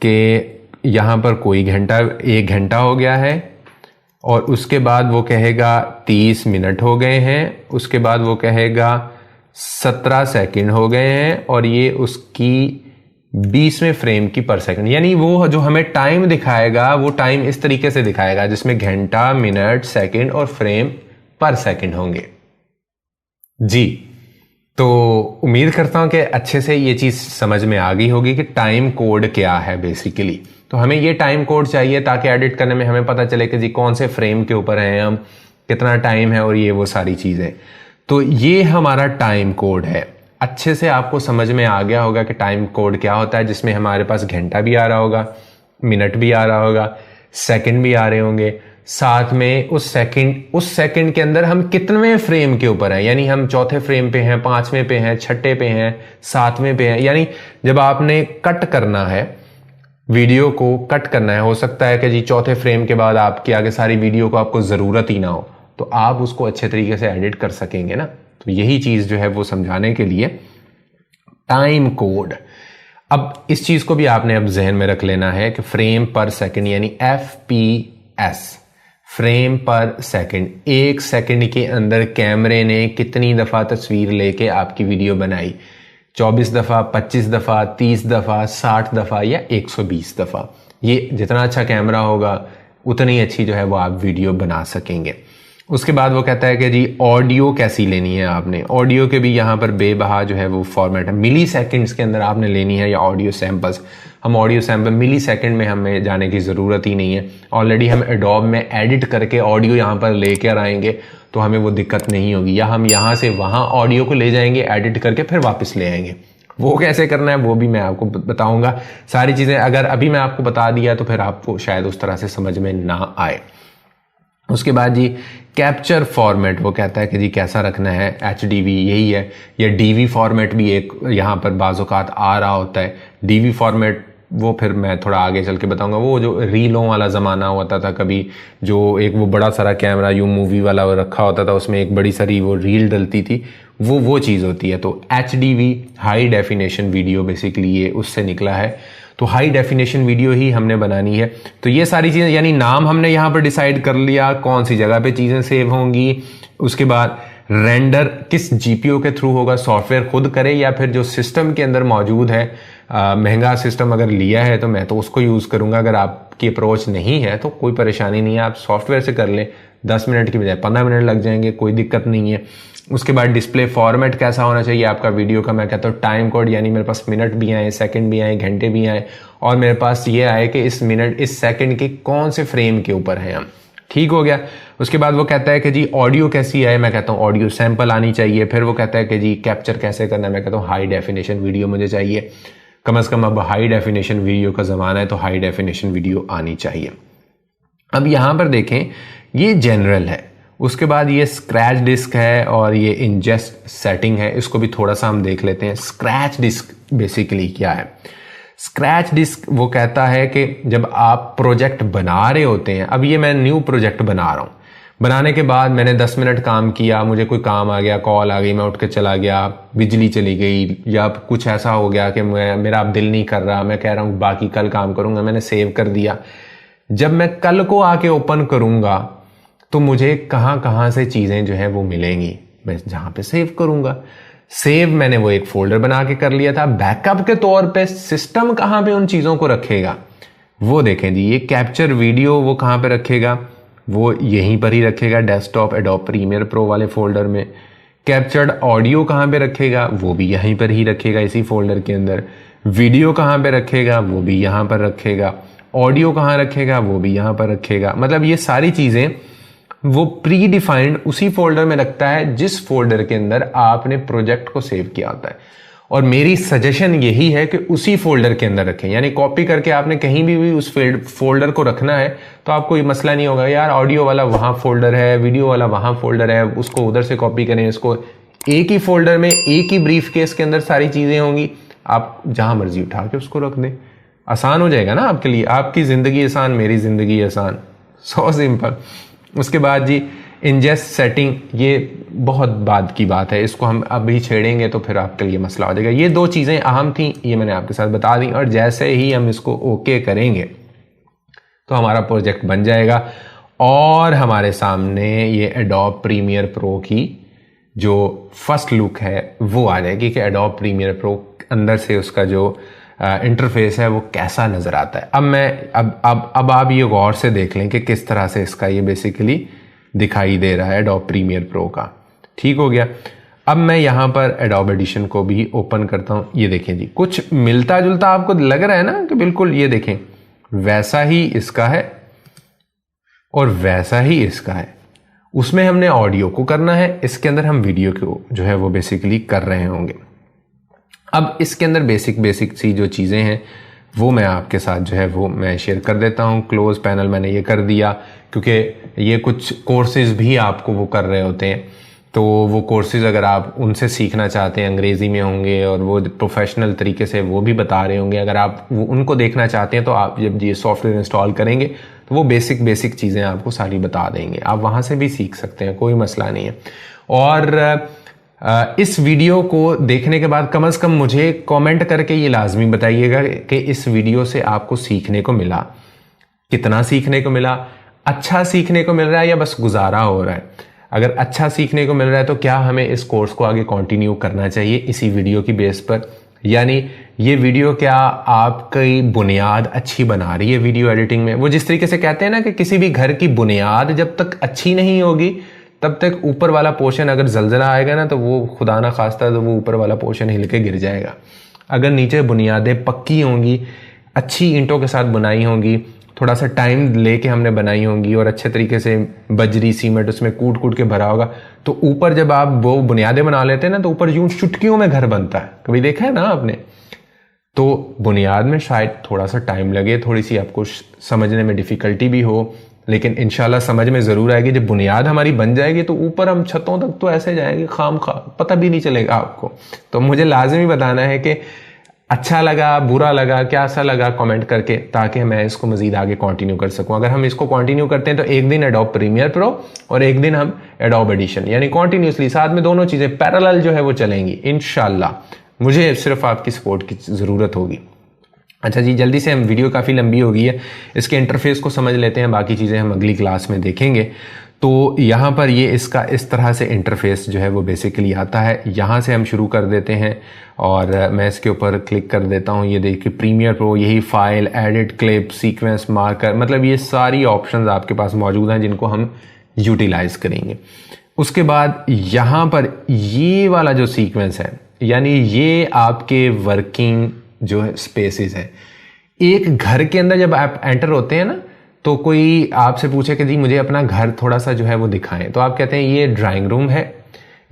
कि यहां पर कोई घंटा, 1 घंटा हो गया है, और उसके बाद वो कहेगा 30 मिनट हो गए हैं, उसके बाद वो कहेगा 17 सेकंड हो गए हैं, और ये उसकी 20वें फ्रेम की पर सेकंड। यानी वो जो हमें टाइम दिखाएगा वो टाइम इस तरीके से दिखाएगा जिसमें घंटा, मिनट, सेकंड और फ्रेम पर सेकंड होंगे। जी, तो उम्मीद करता हूं कि अच्छे से ये चीज समझ में आ गई होगी कि टाइम कोड क्या है बेसिकली। तो हमें ये टाइम कोड चाहिए ताकि एडिट करने में हमें पता चले कि जी कौन से फ्रेम के ऊपर हैं हम, कितना टाइम है, और ये वो सारी चीजें। तो ये हमारा टाइम कोड है। अच्छे से आपको समझ में आ गया होगा कि टाइम कोड क्या होता है, जिसमें हमारे पास घंटा भी आ रहा होगा, मिनट भी आ रहा होगा, सेकंड भी आ रहे होंगे, साथ में उस सेकंड के अंदर हम कितने फ्रेम के ऊपर हैं, यानी हम चौथे फ्रेम पे हैं, पांचवें पे हैं, छठे पे हैं, सातवें पे हैं। यानी जब आपने कट करना है, वीडियो को कट करना है, हो सकता है कि जी चौथे फ्रेम के बाद आपकी आगे सारी वीडियो को आपको जरूरत ही ना हो, तो आप उसको अच्छे तरीके से एडिट कर सकेंगे ना। तो यही चीज जो है वो समझाने के लिए टाइम कोड। अब इस चीज को भी आपने अब जहन में रख लेना है कि फ्रेम पर सेकंड यानी FPS, फ्रेम पर सेकंड, एक सेकंड के अंदर कैमरे ने कितनी दफा तस्वीर लेके आपकी वीडियो बनाई, 24 दफा, 25 दफा, 30 दफा, 60 दफा या 120 दफा। ये जितना अच्छा कैमरा होगा उतनी अच्छी जो है वो आप वीडियो बना सकेंगे। उसके बाद वो कहता है कि जी ऑडियो कैसी लेनी है आपने। ऑडियो के भी यहाँ पर बेबहा जो है वो फॉर्मेट है, मिली सेकेंड्स के अंदर आपने लेनी है या ऑडियो सैंपल्स। हम ऑडियो सैंपल मिली सेकेंड में हमें जाने की ज़रूरत ही नहीं है, ऑलरेडी हम एडोब में एडिट करके ऑडियो यहाँ पर लेकर आएंगे तो हमें वो दिक्कत नहीं होगी। या हम यहाँ से वहाँ ऑडियो को ले जाएंगे एडिट करके फिर वापस ले आएंगे। वो कैसे करना है वो भी मैं आपको बताऊंगा। सारी चीज़ें अगर अभी मैं आपको बता दिया तो फिर आपको शायद उस तरह से समझ में ना आए। उसके बाद जी कैप्चर फॉर्मेट, वो कहता है कि जी कैसा रखना है, HDV यही है, या DV फॉर्मेट भी एक यहाँ पर बाज़ौकात आ रहा होता है। DV फॉर्मेट वो फिर मैं थोड़ा आगे चल के बताऊंगा। वो जो रीलों वाला ज़माना होता था कभी, जो एक वो बड़ा सारा कैमरा यूं मूवी वाला वो रखा होता था, उसमें एक बड़ी सारी वो रील डलती थी, वो चीज़ होती है। तो HDV high definition video basically ये उससे निकला है। तो हाई डेफिनेशन वीडियो ही हमने बनानी है। तो ये सारी चीज़ें, यानी नाम हमने यहाँ पर डिसाइड कर लिया, कौन सी जगह पे चीज़ें सेव होंगी। उसके बाद रेंडर किस GPU के थ्रू होगा, सॉफ्टवेयर खुद करे या फिर जो सिस्टम के अंदर मौजूद है। महंगा सिस्टम अगर लिया है तो मैं तो उसको यूज़ करूँगा। अगर आपकी अप्रोच नहीं है तो कोई परेशानी नहीं है, आप सॉफ्टवेयर से कर लें। 10 मिनट की बजाय 15 मिनट लग जाएंगे, कोई दिक्कत नहीं है। उसके बाद डिस्प्ले फॉर्मेट कैसा होना चाहिए आपका वीडियो का। मैं कहता हूँ टाइम कोड, यानी मेरे पास मिनट भी आए, सेकंड भी आए, घंटे भी आए, और मेरे पास ये आए कि इस मिनट इस सेकंड के कौन से फ्रेम के ऊपर हैं हम। ठीक हो गया। उसके बाद वो कहता है कि जी ऑडियो कैसी है, मैं कहता हूँ ऑडियो सैंपल आनी चाहिए। फिर वो कहता है कि जी कैप्चर कैसे करना है, मैं कहता हूँ हाई डेफिनेशन वीडियो मुझे चाहिए। कम से कम अब हाई डेफिनेशन वीडियो का ज़माना है तो हाई डेफिनेशन वीडियो आनी चाहिए। अब यहाँ पर देखें ये जनरल है। उसके बाद ये स्क्रैच डिस्क है और ये इंजेस्ट सेटिंग है, इसको भी थोड़ा सा हम देख लेते हैं। स्क्रैच डिस्क बेसिकली क्या है। स्क्रैच डिस्क वो कहता है कि जब आप प्रोजेक्ट बना रहे होते हैं, अब ये मैं न्यू प्रोजेक्ट बना रहा हूँ, बनाने के बाद मैंने 10 मिनट काम किया, मुझे कोई काम आ गया, कॉल आ गई, मैं उठ के चला गया, बिजली चली गई या कुछ ऐसा हो गया कि मेरा अब दिल नहीं कर रहा, मैं कह रहा हूँ बाकी कल काम करूँगा, मैंने सेव कर दिया। जब मैं कल को आके ओपन करूँगा तो मुझे कहाँ से चीज़ें जो है वो मिलेंगी, मैं जहाँ पे सेव करूँगा। सेव मैंने वो एक फोल्डर बना के कर लिया था। बैकअप के तौर पे सिस्टम कहाँ पे उन चीज़ों को रखेगा वो देखें जी। ये कैप्चर वीडियो वो कहाँ पे रखेगा, वो यहीं पर ही रखेगा, डेस्कटॉप एडोब प्रीमियर प्रो वाले फोल्डर में। कैप्चर्ड ऑडियो कहाँ पे रखेगा, वो भी यहीं पर ही रखेगा, इसी फोल्डर के अंदर। वीडियो कहाँ पे रखेगा, वो भी यहाँ पर रखेगा। ऑडियो कहाँ रखेगा, वो भी यहाँ पर रखेगा। मतलब ये सारी चीज़ें वो प्री डिफाइंड उसी फोल्डर में रखता है जिस फोल्डर के अंदर आपने प्रोजेक्ट को सेव किया होता है। और मेरी सजेशन यही है कि उसी फोल्डर के अंदर रखें, यानी कॉपी करके आपने कहीं भी उस फोल्डर को रखना है तो आपको ये मसला नहीं होगा यार ऑडियो वाला वहाँ फोल्डर है, वीडियो वाला वहाँ फोल्डर है, उसको उधर से कॉपी करें, इसको एक ही फोल्डर में एक ही ब्रीफ केस के अंदर सारी चीज़ें होंगी, आप जहाँ मर्जी उठा के उसको रख दें। आसान हो जाएगा ना आपके लिए, आपकी ज़िंदगी आसान, मेरी ज़िंदगी आसान। So simple. उसके बाद जी इंजेस्ट सेटिंग, ये बहुत बाद की बात है, इसको हम अभी छेड़ेंगे तो फिर आपके लिए मसला हो जाएगा। ये दो चीज़ें अहम थी, ये मैंने आपके साथ बता दी, और जैसे ही हम इसको ओके करेंगे तो हमारा प्रोजेक्ट बन जाएगा और हमारे सामने ये एडोब प्रीमियर प्रो की जो फर्स्ट लुक है वो आ जाएगी कि एडोब प्रीमियर प्रो अंदर से उसका जो इंटरफेस है वो कैसा नज़र आता है। अब आप ये गौर से देख लें कि किस तरह से इसका ये बेसिकली दिखाई दे रहा है एडोब प्रीमियर प्रो का। ठीक हो गया। अब मैं यहाँ पर एडोब एडिशन को भी ओपन करता हूँ। ये देखें जी, कुछ मिलता जुलता आपको लग रहा है ना कि बिल्कुल ये देखें वैसा ही इसका है और वैसा ही इसका है। उसमें हमने ऑडियो को करना है, इसके अंदर हम वीडियो को जो है वो बेसिकली कर रहे होंगे। अब इसके अंदर बेसिक सी जो चीज़ें हैं वो मैं आपके साथ जो है वो मैं शेयर कर देता हूँ। क्लोज पैनल मैंने ये कर दिया क्योंकि ये कुछ कोर्सेज भी आपको वो कर रहे होते हैं, तो वो कोर्सेज अगर आप उनसे सीखना चाहते हैं अंग्रेज़ी में होंगे और वो प्रोफेशनल तरीके से वो भी बता रहे होंगे, अगर आप वो उनको देखना चाहते हैं तो आप जब ये सॉफ्टवेयर इंस्टॉल करेंगे तो वो बेसिक चीज़ें आपको सारी बता देंगे, आप वहाँ से भी सीख सकते हैं, कोई मसला नहीं है। और इस वीडियो को देखने के बाद कम से कम मुझे कमेंट करके ये लाजमी बताइएगा कि इस वीडियो से आपको सीखने को मिला, कितना सीखने को मिला, अच्छा सीखने को मिल रहा है या बस गुजारा हो रहा है। अगर अच्छा सीखने को मिल रहा है तो क्या हमें इस कोर्स को आगे कंटिन्यू करना चाहिए इसी वीडियो की बेस पर, यानी ये वीडियो क्या आपकी बुनियाद अच्छी बना रही है वीडियो एडिटिंग में। वो जिस तरीके से कहते हैं ना कि किसी भी घर की बुनियाद जब तक अच्छी नहीं होगी तब तक ऊपर वाला पोर्शन, अगर जलजला आएगा ना तो वो खुदा ना खास्ता तो वो ऊपर वाला पोर्शन हिल के गिर जाएगा। अगर नीचे बुनियादें पक्की होंगी, अच्छी ईंटों के साथ बनाई होंगी, थोड़ा सा टाइम लेके हमने बनाई होंगी और अच्छे तरीके से बजरी सीमेंट उसमें कूट के भरा होगा, तो ऊपर जब आप वो बुनियादें बना लेते हैं ना तो ऊपर यूं चुटकियों में घर बनता है। कभी देखा है ना आपने? तो बुनियाद में शायद थोड़ा सा टाइम लगे, थोड़ी सी आपको समझने में डिफिकल्टी भी हो, लेकिन इंशाल्लाह समझ में जरूर आएगी। जब बुनियाद हमारी बन जाएगी तो ऊपर हम छतों तक तो ऐसे जाएंगे खाम खा, पता भी नहीं चलेगा आपको। तो मुझे लाजमी बताना है कि अच्छा लगा, बुरा लगा, क्या सा लगा, कमेंट करके, ताकि मैं इसको मजीद आगे कंटिन्यू कर सकूं। अगर हम इसको कंटिन्यू करते हैं तो एक दिन एडोब प्रीमियर प्रो और एक दिन हम एडोब एडिशन, यानी कंटिन्यूसली साथ में दोनों चीजें पैरेलल जो है वो चलेंगी इंशाल्लाह। मुझे सिर्फ आपकी सपोर्ट की जरूरत होगी। अच्छा जी, जल्दी से हम, वीडियो काफ़ी लंबी हो गई है, इसके इंटरफेस को समझ लेते हैं, बाकी चीज़ें हम अगली क्लास में देखेंगे। तो यहाँ पर ये इसका इस तरह से इंटरफेस जो है वो बेसिकली आता है। यहाँ से हम शुरू कर देते हैं और मैं इसके ऊपर क्लिक कर देता हूँ। ये देखिए प्रीमियर प्रो, यही file, edit, clip, sequence, marker, मतलब ये सारी ऑप्शंस आपके पास मौजूद हैं जिनको हम यूटिलाइज करेंगे। उसके बाद यहाँ पर ये वाला जो सीक्वेंस है, यानी ये आपके वर्किंग जो है स्पेसेस है। एक घर के अंदर जब आप एंटर होते हैं ना तो कोई आपसे पूछे कि जी मुझे अपना घर थोड़ा सा जो है वो दिखाएं, तो आप कहते हैं ये ड्राइंग रूम है।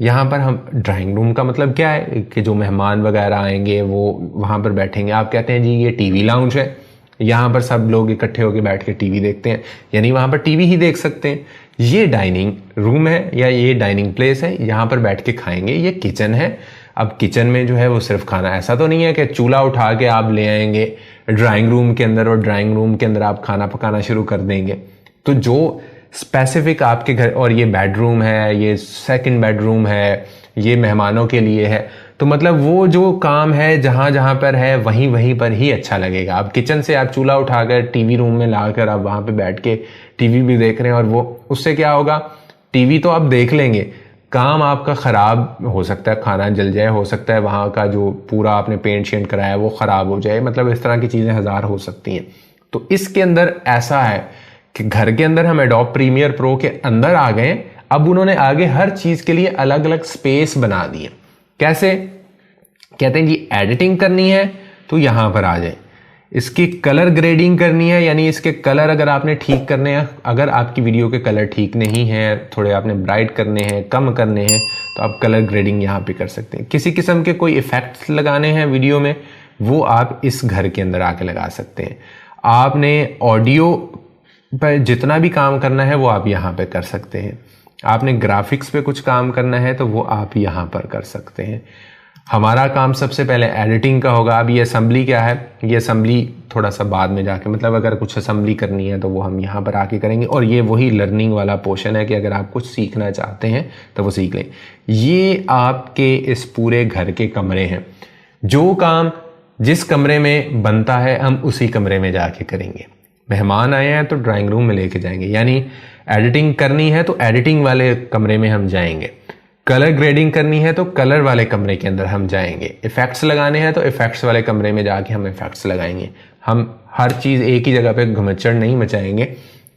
यहाँ पर हम, ड्राइंग रूम का मतलब क्या है कि जो मेहमान वगैरह आएंगे वो वहाँ पर बैठेंगे। आप कहते हैं जी ये टीवी लाउंज है, यहाँ पर सब लोग इकट्ठे होकर बैठ के टीवी देखते हैं, यानी वहाँ पर टीवी ही देख सकते हैं। ये डाइनिंग रूम है या ये डाइनिंग प्लेस है, यहाँ पर बैठ के खाएंगे। ये किचन है। अब किचन में जो है वो सिर्फ खाना, ऐसा तो नहीं है कि चूल्हा उठा के आप ले आएंगे ड्राइंग रूम के अंदर और ड्राइंग रूम के अंदर आप खाना पकाना शुरू कर देंगे। तो जो स्पेसिफिक आपके घर, और ये बेडरूम है, ये सेकंड बेडरूम है, ये मेहमानों के लिए है, तो मतलब वो जो काम है जहां जहां पर है वहीं पर ही अच्छा लगेगा। आप किचन से आप चूल्हा उठाकर टीवी रूम में लाकर आप वहां पे बैठ के टीवी भी देख रहे हैं, और वो उससे क्या होगा, टीवी तो आप देख लेंगे, काम आपका ख़राब हो सकता है, खाना जल जाए, हो सकता है वहाँ का जो पूरा आपने पेंट शेंट कराया वो ख़राब हो जाए, मतलब इस तरह की चीज़ें हज़ार हो सकती हैं। तो इसके अंदर ऐसा है कि घर के अंदर हम एडोब प्रीमियर प्रो के अंदर आ गए। अब उन्होंने आगे हर चीज़ के लिए अलग अलग स्पेस बना दिए। कैसे? कहते हैं जी एडिटिंग करनी है तो यहाँ पर आ जाए, इसकी कलर ग्रेडिंग करनी है, यानी इसके कलर अगर आपने ठीक करने हैं, अगर आपकी वीडियो के कलर ठीक नहीं है, थोड़े आपने ब्राइट करने हैं, कम करने हैं, तो आप कलर ग्रेडिंग यहाँ पे कर सकते हैं। किसी किस्म के कोई इफेक्ट्स लगाने हैं वीडियो में, वो आप इस घर के अंदर आके लगा सकते हैं। आपने ऑडियो पर जितना भी काम करना है वो आप यहाँ पे कर सकते हैं। आपने ग्राफिक्स पे कुछ काम करना है तो वो आप यहाँ पर कर सकते हैं। हमारा काम सबसे पहले एडिटिंग का होगा। अब ये असेंबली क्या है, ये असेंबली थोड़ा सा बाद में जाके, मतलब अगर कुछ असेंबली करनी है तो वो हम यहाँ पर आके करेंगे। और ये वही लर्निंग वाला पोर्शन है कि अगर आप कुछ सीखना चाहते हैं तो वो सीख लें। ये आपके इस पूरे घर के कमरे हैं। जो काम जिस कमरे में बनता है हम उसी कमरे में जाके करेंगे। मेहमान आए हैं तो ड्राइंग रूम में लेके जाएंगे, यानी एडिटिंग करनी है तो एडिटिंग वाले कमरे में हम जाएंगे। कलर ग्रेडिंग करनी है तो कलर वाले कमरे के अंदर हम जाएंगे। इफेक्ट्स लगाने हैं तो इफेक्ट्स वाले कमरे में जाके हम इफेक्ट्स लगाएंगे। हम हर चीज़ एक ही जगह पे घुमचड़ नहीं मचाएंगे।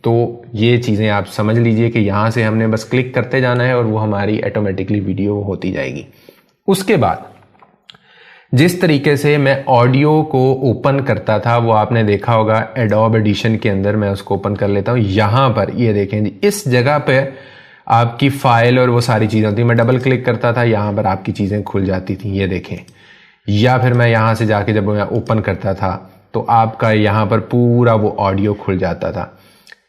तो ये चीज़ें आप समझ लीजिए कि यहाँ से हमने बस क्लिक करते जाना है और वो हमारी ऑटोमेटिकली वीडियो होती जाएगी। उसके बाद जिस तरीके से मैं ऑडियो को ओपन करता था वो आपने देखा होगा एडोब एडिशन के अंदर। मैं उसको ओपन कर लेता हूँ। यहाँ पर ये देखें जी, इस जगह पे आपकी फाइल और वो सारी चीज़ें होती। मैं डबल क्लिक करता था, यहाँ पर आपकी चीज़ें खुल जाती थी, ये देखें। या फिर मैं यहाँ से जाके जब मैं ओपन करता था तो आपका यहाँ पर पूरा वो ऑडियो खुल जाता था।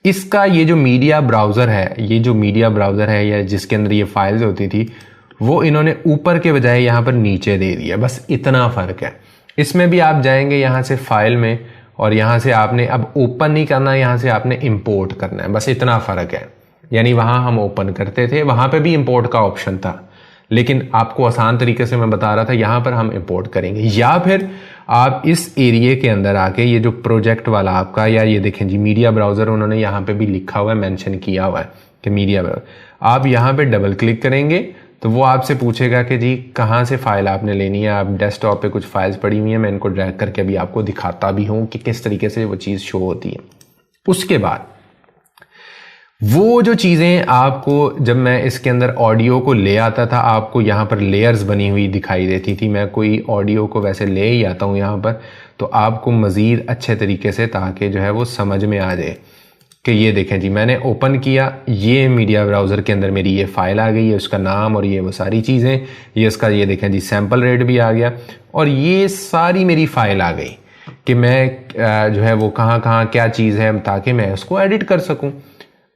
इसका ये जो मीडिया ब्राउज़र है, या जिसके अंदर ये फाइल्स होती थी, वो इन्होंने ऊपर के बजाय यहाँ पर नीचे दे दिया। बस इतना फ़र्क है। इसमें भी आप जाएंगे यहाँ से फाइल में, और यहाँ से आपने अब ओपन नहीं करना, यहाँ से आपने इंपोर्ट करना है। बस इतना फ़र्क है। यानी वहाँ हम ओपन करते थे, वहाँ पे भी इंपोर्ट का ऑप्शन था, लेकिन आपको आसान तरीके से मैं बता रहा था, यहाँ पर हम इंपोर्ट करेंगे। या फिर आप इस एरिया के अंदर आके ये जो प्रोजेक्ट वाला आपका, या ये देखें जी मीडिया ब्राउज़र, उन्होंने यहाँ पे भी लिखा हुआ है, मेंशन किया हुआ है कि मीडिया ब्राउज़र। आप यहाँ पे डबल क्लिक करेंगे तो वो आपसे पूछेगा कि जी कहाँ से फाइल आपने लेनी है। आप डेस्कटॉप पे कुछ फाइल्स पड़ी हुई हैं, मैं इनको ड्रैग करके अभी आपको दिखाता भी हूँ कि किस तरीके से वो चीज़ शो होती है। उसके बाद वो जो चीज़ें आपको, जब मैं इसके अंदर ऑडियो को ले आता था, आपको यहाँ पर लेयर्स बनी हुई दिखाई देती थी। मैं कोई ऑडियो को वैसे ले ही आता हूँ यहाँ पर, तो आपको मज़ीद अच्छे तरीके से, ताकि जो है वो समझ में आ जाए कि ये देखें जी, मैंने ओपन किया, ये मीडिया ब्राउज़र के अंदर मेरी ये फाइल आ गई है, उसका नाम और ये वो सारी चीज़ें, ये इसका ये देखें जी सैम्पल रेट भी आ गया, और ये सारी मेरी फाइल आ गई कि मैं जो है वो कहाँ कहाँ क्या चीज़ है, ताकि मैं उसको एडिट कर सकूँ।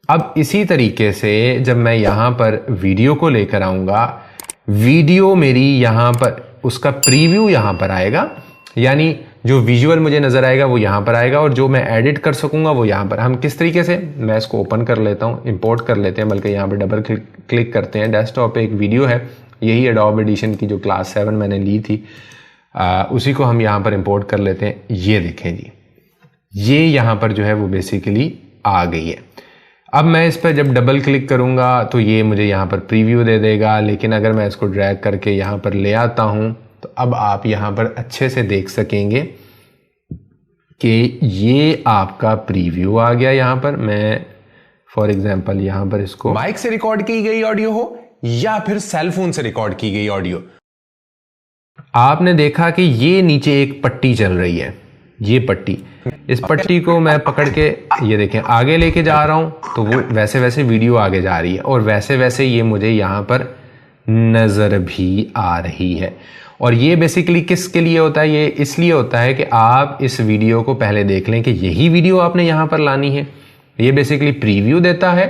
अब इसी तरीके से जब मैं यहाँ पर वीडियो को लेकर आऊँगा, वीडियो मेरी यहाँ पर, उसका प्रीव्यू यहाँ पर आएगा, यानी जो विजुअल मुझे नज़र आएगा वो यहाँ पर आएगा, और जो मैं एडिट कर सकूँगा वो यहाँ पर। हम किस तरीके से, मैं इसको ओपन कर लेता हूँ, इंपोर्ट कर लेते हैं, बल्कि यहाँ पर डबल क्लिक करते हैं। डेस्कटॉप पे एक वीडियो है, यही एडोब एडिशन की जो क्लास 7 मैंने ली थी, उसी को हम यहाँ पर इंपोर्ट कर लेते हैं। ये देखें जी, ये यहाँ पर जो है वो बेसिकली आ गई है। अब मैं इस पर जब डबल क्लिक करूंगा तो ये मुझे यहाँ पर प्रीव्यू दे देगा, लेकिन अगर मैं इसको ड्रैग करके यहाँ पर ले आता हूँ तो अब आप यहाँ पर अच्छे से देख सकेंगे कि ये आपका प्रीव्यू आ गया। यहाँ पर मैं फॉर एग्जांपल यहाँ पर इसको माइक से रिकॉर्ड की गई ऑडियो हो या फिर सेलफोन से रिकॉर्ड की गई ऑडियो, आपने देखा कि ये नीचे एक पट्टी चल रही है, ये पट्टी, इस पट्टी को मैं पकड़ के ये देखें आगे लेके जा रहा हूं, तो वो वैसे वैसे वीडियो आगे जा रही है, और वैसे वैसे ये मुझे यहाँ पर नज़र भी आ रही है। और ये बेसिकली किसके लिए होता है? ये इसलिए होता है कि आप इस वीडियो को पहले देख लें कि यही वीडियो आपने यहाँ पर लानी है। ये बेसिकली प्रीव्यू देता है,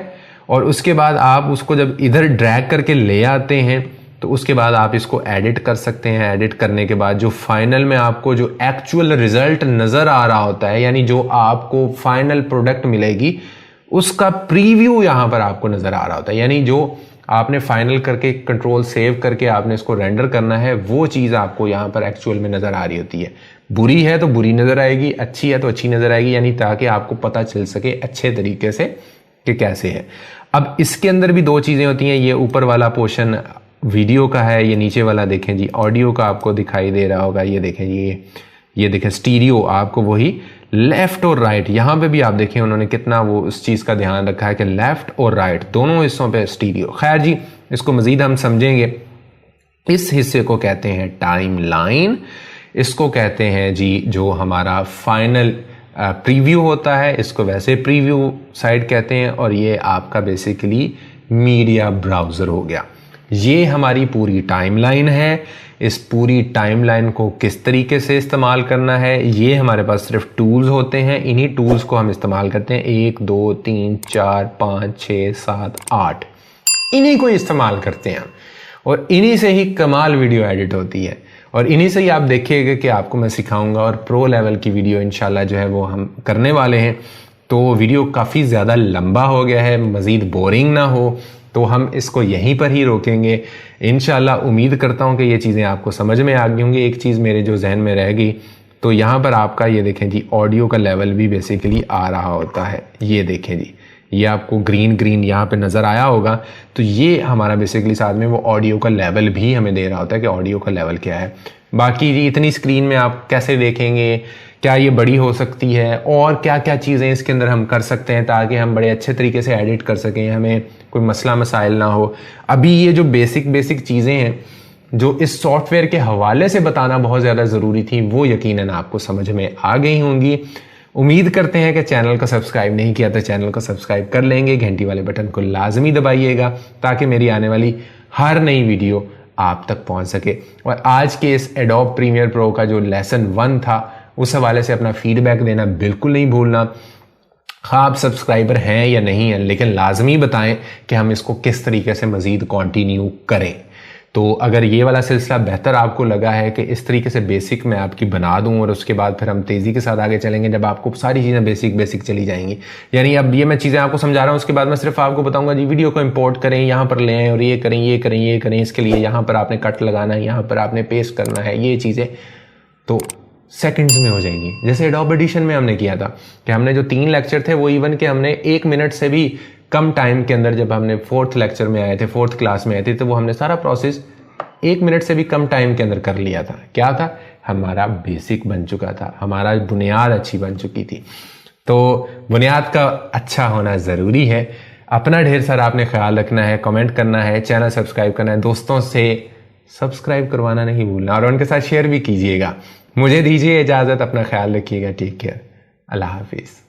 और उसके बाद आप उसको जब इधर ड्रैग करके ले आते हैं तो उसके बाद आप इसको एडिट कर सकते हैं। एडिट करने के बाद जो फाइनल में आपको जो एक्चुअल रिजल्ट नज़र आ रहा होता है, यानी जो आपको फाइनल प्रोडक्ट मिलेगी, उसका प्रीव्यू यहाँ पर आपको नज़र आ रहा होता है। यानी जो आपने फाइनल करके कंट्रोल सेव करके आपने इसको रेंडर करना है, वो चीज़ आपको यहाँ पर एक्चुअल में नज़र आ रही होती है। बुरी है तो बुरी नज़र आएगी, अच्छी है तो अच्छी नज़र आएगी, यानी ताकि आपको पता चल सके अच्छे तरीके से कि कैसे है। अब इसके अंदर भी दो चीज़ें होती हैं। ये ऊपर वाला पोर्शन वीडियो का है, ये नीचे वाला देखें जी ऑडियो का आपको दिखाई दे रहा होगा। ये देखें जी, ये देखें स्टीरियो, आपको वही लेफ्ट और राइट, यहाँ पे भी आप देखें उन्होंने कितना वो उस चीज़ का ध्यान रखा है कि लेफ्ट और राइट दोनों हिस्सों पे स्टीरियो। खैर जी, इसको मज़ीद हम समझेंगे। इस हिस्से को कहते हैं टाइम लाइन, इसको कहते हैं जी जो हमारा फाइनल प्रीव्यू होता है, इसको वैसे प्रीव्यू साइड कहते हैं, और ये आपका बेसिकली मीडिया ब्राउज़र हो गया। ये हमारी पूरी टाइमलाइन है। इस पूरी टाइमलाइन को किस तरीके से इस्तेमाल करना है, ये हमारे पास सिर्फ टूल्स होते हैं। इन्हीं टूल्स को हम इस्तेमाल करते हैं। 1 2 3 4 5 6 7 8 इन्हीं को इस्तेमाल करते हैं, और इन्हीं से ही कमाल वीडियो एडिट होती है, और इन्हीं से ही आप देखिएगा कि आपको मैं सिखाऊंगा। और प्रो लेवल की वीडियो इंशाल्लाह जो है वो हम करने वाले हैं। तो वीडियो काफ़ी ज़्यादा लंबा हो गया है, मज़ीद बोरिंग ना हो, तो हम इसको यहीं पर ही रोकेंगे इंशाल्लाह। उम्मीद करता हूं कि ये चीज़ें आपको समझ में आ गई होंगी। एक चीज़ मेरे जो जहन में रह गई, तो यहाँ पर आपका ये देखें जी ऑडियो का लेवल भी बेसिकली आ रहा होता है। ये देखें जी, ये आपको ग्रीन ग्रीन यहाँ पे नज़र आया होगा, तो ये हमारा बेसिकली साथ में वो ऑडियो का लेवल भी हमें दे रहा होता है कि ऑडियो का लेवल क्या है। बाकी जी इतनी स्क्रीन में आप कैसे देखेंगे, क्या ये बड़ी हो सकती है, और क्या क्या चीज़ें इसके अंदर हम कर सकते हैं ताकि हम बड़े अच्छे तरीके से एडिट कर सकें, हमें कोई मसला मसाइल ना हो। अभी ये जो बेसिक चीज़ें हैं जो इस सॉफ्टवेयर के हवाले से बताना बहुत ज़्यादा ज़रूरी थी, वो यकीनन आपको समझ में आ गई होंगी। उम्मीद करते हैं कि चैनल को सब्सक्राइब नहीं किया तो चैनल को सब्सक्राइब कर लेंगे, घंटी वाले बटन को लाजमी दबाइएगा ताकि मेरी आने वाली हर नई वीडियो आप तक पहुंच सके। और आज के इस एडोब प्रीमियर प्रो का जो लेसन 1 था उस हवाले से अपना फीडबैक देना बिल्कुल नहीं भूलना। हाँ, आप सब्सक्राइबर हैं या नहीं हैं, लेकिन लाजमी बताएं कि हम इसको किस तरीके से मज़ीद कंटिन्यू करें। तो अगर ये वाला सिलसिला बेहतर आपको लगा है कि इस तरीके से बेसिक मैं आपकी बना दूं और उसके बाद फिर हम तेज़ी के साथ आगे चलेंगे, जब आपको सारी चीज़ें बेसिक चली जाएंगी। यानी अब ये मैं चीज़ें आपको समझा रहा हूँ, उसके बाद मैं सिर्फ आपको बताऊंगा जी वीडियो को इंपोर्ट करें, यहाँ पर ले आएँ और ये करें, इसके लिए यहाँ पर आपने कट लगाना है, यहाँ पर आपने पेस्ट करना है, ये चीज़ें तो सेकंड्स में हो जाएंगी। जैसे एडोब एडिशन में हमने किया था कि हमने जो 3 लेक्चर थे वो इवन के हमने 1 मिनट से भी कम टाइम के अंदर, जब हमने 4th लेक्चर में आए थे, 4th क्लास में आए थे, तो वो हमने सारा प्रोसेस 1 मिनट से भी कम टाइम के अंदर कर लिया था। क्या था? हमारा बेसिक बन चुका था, हमारा बुनियाद अच्छी बन चुकी थी। तो बुनियाद का अच्छा होना ज़रूरी है। अपना ढेर सारा आपने ख्याल रखना है, कमेंट करना है, चैनल सब्सक्राइब करना है, दोस्तों से सब्सक्राइब करवाना नहीं भूलना और उनके साथ शेयर भी कीजिएगा। मुझे दीजिए इजाज़त, अपना ख्याल रखिएगा, टेक केयर, अल्लाह हाफिज़।